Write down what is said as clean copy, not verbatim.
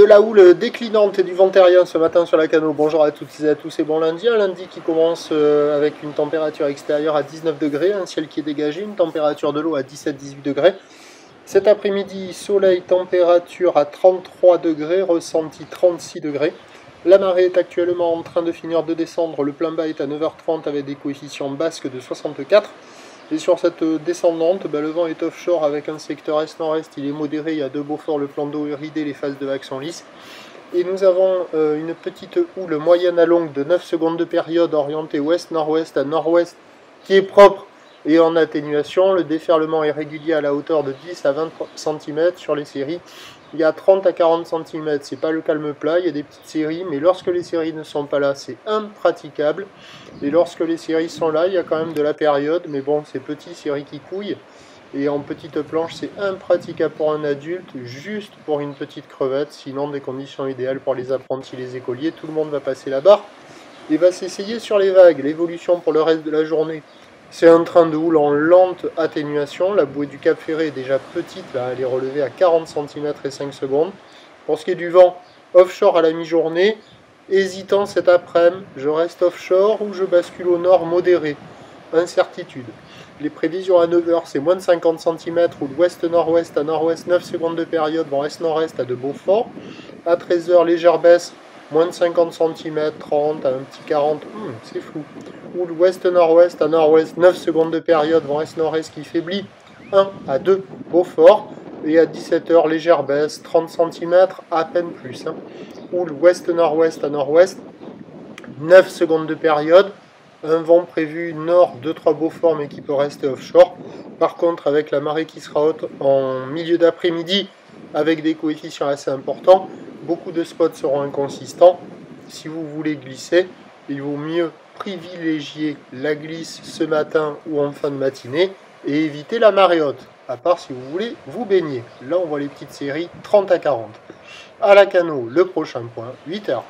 la houle déclinante et du vent aérien ce matin sur la Cano. Bonjour à toutes et à tous et bon lundi. Un lundi qui commence avec une température extérieure à 19 degrés, un ciel qui est dégagé, une température de l'eau à 17-18 degrés. Cet après-midi, soleil, température à 33 degrés, ressenti 36 degrés. La marée est actuellement en train de finir de descendre. Le plein bas est à 9h30 avec des coefficients basques de 64. Et sur cette descendante, le vent est offshore avec un secteur est-nord-est, il est modéré, il y a de Beaufort, le plan d'eau est ridé, les phases de vagues sont lisses. Et nous avons une petite houle moyenne à longue de 9 secondes de période orientée ouest-nord-ouest à nord-ouest qui est propre et en atténuation. Le déferlement est régulier à la hauteur de 10 à 20 cm sur les séries. Il y a 30 à 40 cm, c'est pas le calme plat, il y a des petites séries, mais lorsque les séries ne sont pas là, c'est impraticable. Et lorsque les séries sont là, il y a quand même de la période, mais bon, c'est petit, séries qui couillent. Et en petite planche, c'est impraticable pour un adulte, juste pour une petite crevette, sinon des conditions idéales pour les apprentis, les écoliers, tout le monde va passer la barre et va s'essayer sur les vagues. L'évolution pour le reste de la journée, c'est un train de houle en lente atténuation. La bouée du Cap Ferré est déjà petite, là, elle est relevée à 40 cm et 5 secondes. Pour ce qui est du vent, offshore à la mi-journée, hésitant cet après-midi, je reste offshore ou je bascule au nord modéré. Incertitude. Les prévisions à 9h, c'est moins de 50 cm, ou d'ouest-nord-ouest à nord-ouest, 9 secondes de période, vent est-nord-est à de Beaufort. À 13h, légère baisse, moins de 50 cm, 30 à un petit 40, c'est flou. Ou l'ouest-nord-ouest à nord-ouest, 9 secondes de période, vent est-nord-est qui faiblit, 1 à 2, Beaufort. Et à 17h, légère baisse, 30 cm, à peine plus. Ou l'ouest-nord-ouest à nord-ouest, 9 secondes de période, un vent prévu nord 2-3 Beaufort mais qui peut rester offshore. Par contre, avec la marée qui sera haute en milieu d'après-midi, avec des coefficients assez importants, beaucoup de spots seront inconsistants. Si vous voulez glisser, il vaut mieux privilégier la glisse ce matin ou en fin de matinée et éviter la marée haute, à part si vous voulez vous baigner. Là, on voit les petites séries 30 à 40. À la Cano, le prochain point, 8h.